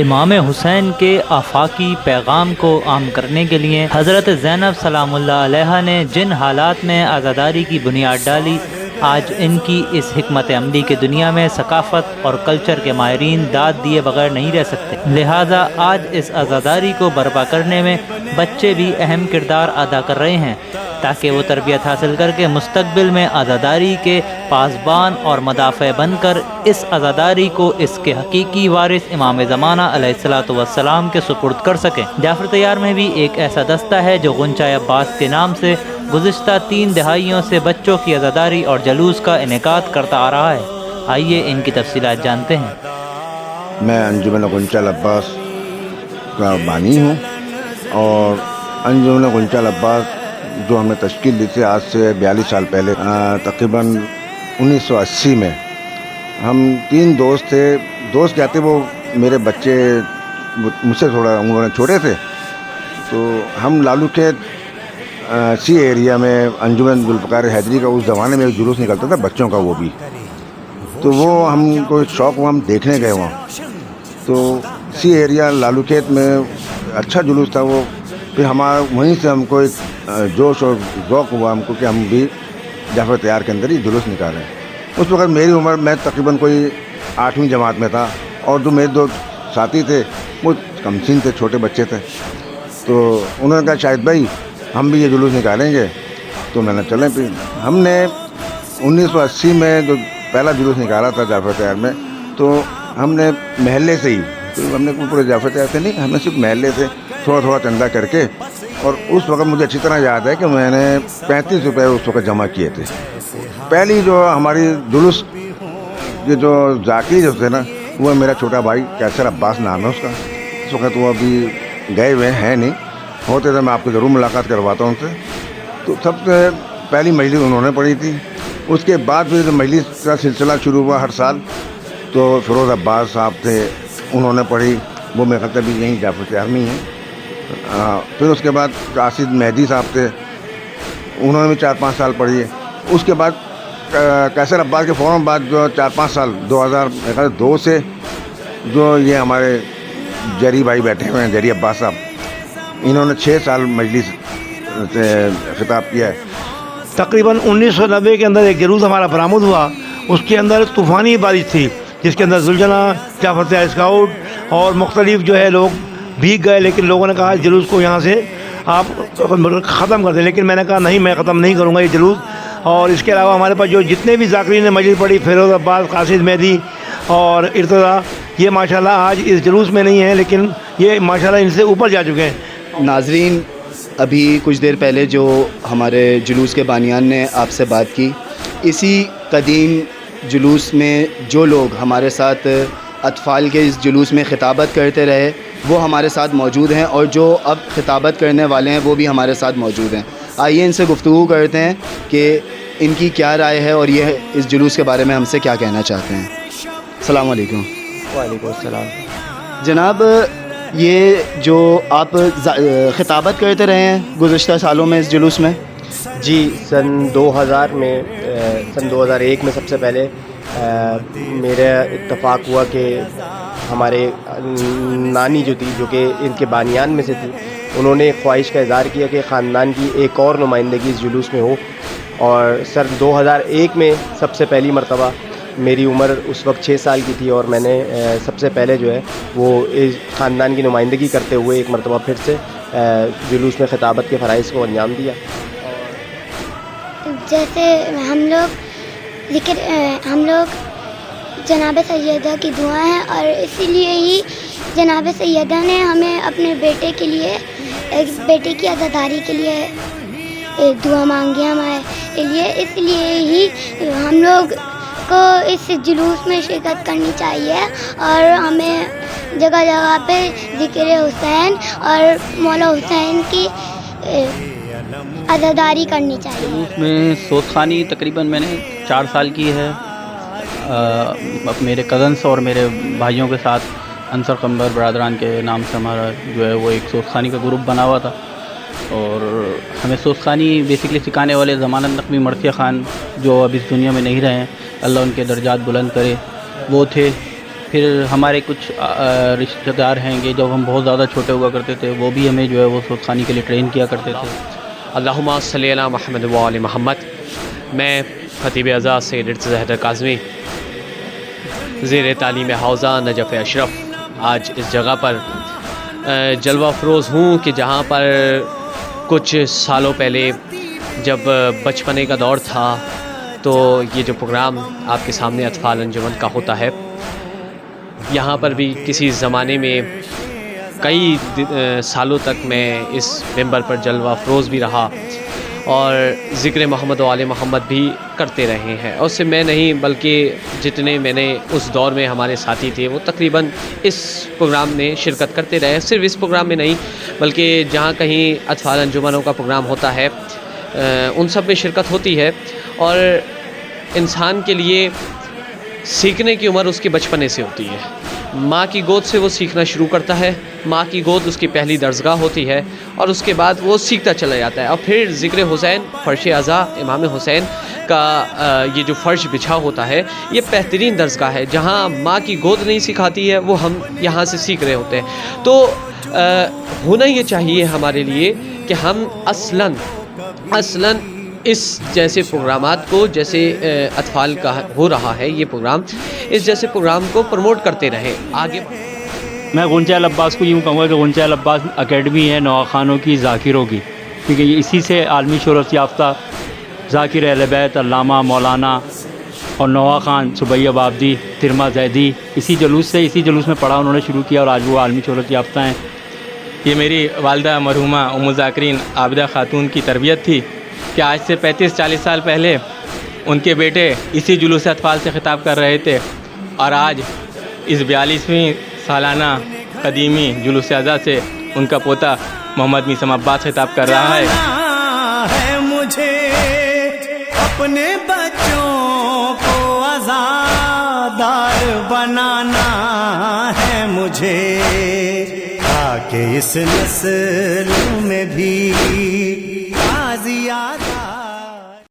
امام حسین کے آفاقی پیغام کو عام کرنے کے لیے حضرت زینب سلام اللہ علیہا نے جن حالات میں عزاداری کی بنیاد ڈالی، آج ان کی اس حکمت عملی کی دنیا میں ثقافت اور کلچر کے ماہرین داد دیے بغیر نہیں رہ سکتے۔ لہٰذا آج اس عزاداری کو برپا کرنے میں بچے بھی اہم کردار ادا کر رہے ہیں، تاکہ وہ تربیت حاصل کر کے مستقبل میں عزاداری کے پاسبان اور مدافع بن کر اس عزاداری کو اس کے حقیقی وارث امام زمانہ علیہ الصلوۃ والسلام کے سپرد کر سکیں۔ جعفر طیار میں بھی ایک ایسا دستہ ہے جو غنچۂ عباس کے نام سے گزشتہ 3 دہائیوں سے بچوں کی عزاداری اور جلوس کا انعقاد کرتا آ رہا ہے۔ آئیے ان کی تفصیلات جانتے ہیں۔ میں انجمن غنچۂ عباس کا بانی ہوں، اور انجمن غنچۂ عباس جو ہم نے تشکیل دی تھی آج سے 42 سال پہلے، تقریباً 1980 میں ہم 3 دوست تھے۔ دوست کہتے وہ میرے بچے مجھ سے تھوڑا عمر میں چھوٹے تھے، تو ہم لالو کے سی ایریا میں انجمن ذوالفقار حیدری کا اس زمانے میں ایک جلوس نکلتا تھا بچوں کا، وہ بھی تو وہ ہم کو ایک شوق ہوا، ہم دیکھنے گئے وہاں، تو سی ایریا لالو کھیت میں اچھا جلوس تھا وہ۔ پھر ہمارا وہیں سے ہم کو ایک جوش اور ذوق ہوا ہم کو کہ ہم بھی جعفر طیار کے اندر ہی جلوس نکالیں۔ اس وقت میری عمر، میں تقریباً کوئی 8ویں جماعت میں تھا، اور جو میرے 2 ساتھی تھے وہ کم سن تھے، چھوٹے بچے تھے، تو انہوں نے کہا شاہد بھائی ہم بھی یہ جلوس نکالیں گے، تو میں نے چلیں۔ پھر ہم نے 1980 میں جو پہلا جلوس نکالا تھا جعفر طیار میں، تو ہم نے محلے سے ہی، تو ہم نے پورے جعفر طیار سے نہیں، ہم نے صرف محلے سے تھوڑا تھوڑا چندہ کر کے، اور اس وقت مجھے اچھی طرح یاد ہے کہ میں نے 35 روپے اس وقت جمع کیے تھے۔ پہلی جو ہماری جلوس یہ جو ذاکری جو تھے نا، وہ میرا چھوٹا بھائی کیسر عباس نام ہے اس کا، اس وقت وہ ابھی گئے ہوئے ہیں نہیں، ہوتے تھے میں آپ کو ضرور ملاقات کرواتا ہوں ان سے۔ تو سب سے پہلی مجلس انہوں نے پڑھی تھی، اس کے بعد پھر مجلس کا سلسلہ شروع ہوا ہر سال، تو فیروز عباس صاحب تھے انہوں نے پڑھی، وہ میرے خیال سے بھی یہیں جعفر طیار میں ہی ہیں۔ پھر اس کے بعد راشد مہدی صاحب تھے، انہوں نے بھی 4-5 سال پڑھی ہے۔ اس کے بعد کیسر عباس کے فوراً بعد جو 4-5 سال 2002 سے جو یہ ہمارے جری بھائی بیٹھے ہوئے ہیں، جری عباس صاحب، انہوں نے 6 سال مجلس سے خطاب کیا ہے۔ تقریباً 1990 کے اندر ایک جلوس ہمارا برآمد ہوا، اس کے اندر طوفانی بارش تھی، جس کے اندر زلجنا، جعفر طیار اسکاؤٹ اور مختلف جو ہے لوگ بھیگ گئے، لیکن لوگوں نے کہا جلوس کو یہاں سے آپ ختم کر دیں، لیکن میں نے کہا نہیں، میں ختم نہیں کروں گا یہ جلوس۔ اور اس کے علاوہ ہمارے پاس جو جتنے بھی ذاکرین نے مجلس پڑھی، فیروز عباس، قاصد مہدی اور ارتضیٰ، یہ ماشاءاللہ آج اس جلوس میں نہیں ہیں، لیکن یہ ماشاءاللہ ان سے اوپر جا چکے ہیں۔ ناظرین، ابھی کچھ دیر پہلے جو ہمارے جلوس کے بانیان نے آپ سے بات کی، اسی قدیم جلوس میں جو لوگ ہمارے ساتھ اطفال کے اس جلوس میں خطابت کرتے رہے وہ ہمارے ساتھ موجود ہیں، اور جو اب خطابت کرنے والے ہیں وہ بھی ہمارے ساتھ موجود ہیں۔ آئیے ان سے گفتگو کرتے ہیں کہ ان کی کیا رائے ہے اور یہ اس جلوس کے بارے میں ہم سے کیا کہنا چاہتے ہیں۔ السلام علیکم۔ وعلیکم السلام۔ جناب، یہ جو آپ خطابت کرتے رہے ہیں گزشتہ سالوں میں اس جلوس میں؟ جی، سن 2001 میں سب سے پہلے میرا اتفاق ہوا کہ ہمارے نانی جو تھی، جو کہ ان کے بانیان میں سے تھی، انہوں نے ایک خواہش کا اظہار کیا کہ خاندان کی ایک اور نمائندگی اس جلوس میں ہو، اور سن 2001 میں سب سے پہلی مرتبہ، میری عمر اس وقت 6 سال کی تھی، اور میں نے سب سے پہلے جو ہے وہ اس خاندان کی نمائندگی کرتے ہوئے ایک مرتبہ پھر سے جلوس میں خطابت کے فرائض کو انجام دیا۔ جیسے ہم لوگ جناب سیدہ کی دعا ہیں، اور اسی لیے ہی جناب سیدہ نے ہمیں اپنے بیٹے کے لیے، بیٹے کی عزاداری کے لیے دعا مانگی ہمارے لیے، اس لیے ہی ہم لوگ کو اس جلوس میں شرکت کرنی چاہیے، اور ہمیں جگہ جگہ پہ ذکر حسین اور مولا حسین کی عزاداری کرنی چاہیے۔ جلوس میں سوزخانی تقریباً میں نے 4 سال کی ہے، میرے کزنس اور میرے بھائیوں کے ساتھ، انصر قمبر برادران کے نام سے ہمارا جو ہے وہ ایک سوزخانی کا گروپ بنا ہوا تھا، اور ہمیں سوزخانی بیسکلی سکھانے والے ضمانت نقوی مرثیہ خان، جو اب اس دنیا میں نہیں رہے ہیں، اللہ ان کے درجات بلند کرے، وہ تھے۔ پھر ہمارے کچھ رشتہ دار ہیں کہ جب ہم بہت زیادہ چھوٹے ہوا کرتے تھے وہ بھی ہمیں جو ہے وہ سوت خوانی کے لیے ٹرین کیا کرتے تھے. اللہم صلی علی محمد و آل محمد. میں خطیب اعزاز سید ارتضیٰ حیدر کاظمی زیر تعلیم حوزہ نجف اشرف آج اس جگہ پر جلوہ افروز ہوں کہ جہاں پر کچھ سالوں پہلے جب بچپنے کا دور تھا تو یہ جو پروگرام آپ کے سامنے اطفال انجمن کا ہوتا ہے، یہاں پر بھی کسی زمانے میں کئی سالوں تک میں اس ممبر پر جلوہ افروز بھی رہا اور ذکر محمد و آل محمد بھی کرتے رہے ہیں. اور صرف میں نہیں بلکہ جتنے میں نے اس دور میں ہمارے ساتھی تھے وہ تقریباً اس پروگرام میں شرکت کرتے رہے. صرف اس پروگرام میں نہیں بلکہ جہاں کہیں اطفال انجمنوں کا پروگرام ہوتا ہے ان سب میں شرکت ہوتی ہے. اور انسان کے لیے سیکھنے کی عمر اس کے بچپنے سے ہوتی ہے. ماں کی گود سے وہ سیکھنا شروع کرتا ہے. ماں کی گود اس کی پہلی درسگاہ ہوتی ہے اور اس کے بعد وہ سیکھتا چلا جاتا ہے. اور پھر ذکر حسین، فرش اعضاء امام حسین کا یہ جو فرش بچھا ہوتا ہے یہ بہترین درسگاہ ہے جہاں ماں کی گود نہیں سکھاتی ہے وہ ہم یہاں سے سیکھ رہے ہوتے ہیں. تو ہونا یہ چاہیے ہمارے لیے کہ ہم اصلاً اس جیسے پروگرامات کو، جیسے اطفال کا ہو رہا ہے یہ پروگرام، اس جیسے پروگرام کو پروموٹ کرتے رہیں آگے. میں غنچہ العباس کو یوں کہوں گا کہ غنچہ العباس اکیڈمی ہے نواخانوں کی ذاکروں کی، کیونکہ یہ اسی سے عالمی شہرت یافتہ ذاکر اہل بیت علامہ مولانا اور نوا خان سبیہ بابدی ترما زیدی اسی جلوس میں پڑھا انہوں نے شروع کیا اور آج وہ عالمی شہرت یافتہ ہیں. یہ میری والدہ مرحومہ ام الذاکرین عابدہ خاتون کی تربیت تھی کہ آج سے 35-40 سال پہلے ان کے بیٹے اسی جلوس اطفال سے خطاب کر رہے تھے اور آج اس 42ویں سالانہ قدیمی جلوس اعضاء سے ان کا پوتا محمد میثم عباس خطاب کر رہا ہے. مجھے اپنے بچوں کو آزادار بنانا ہے مجھے، تاکہ اس نسل میں بھی آزادی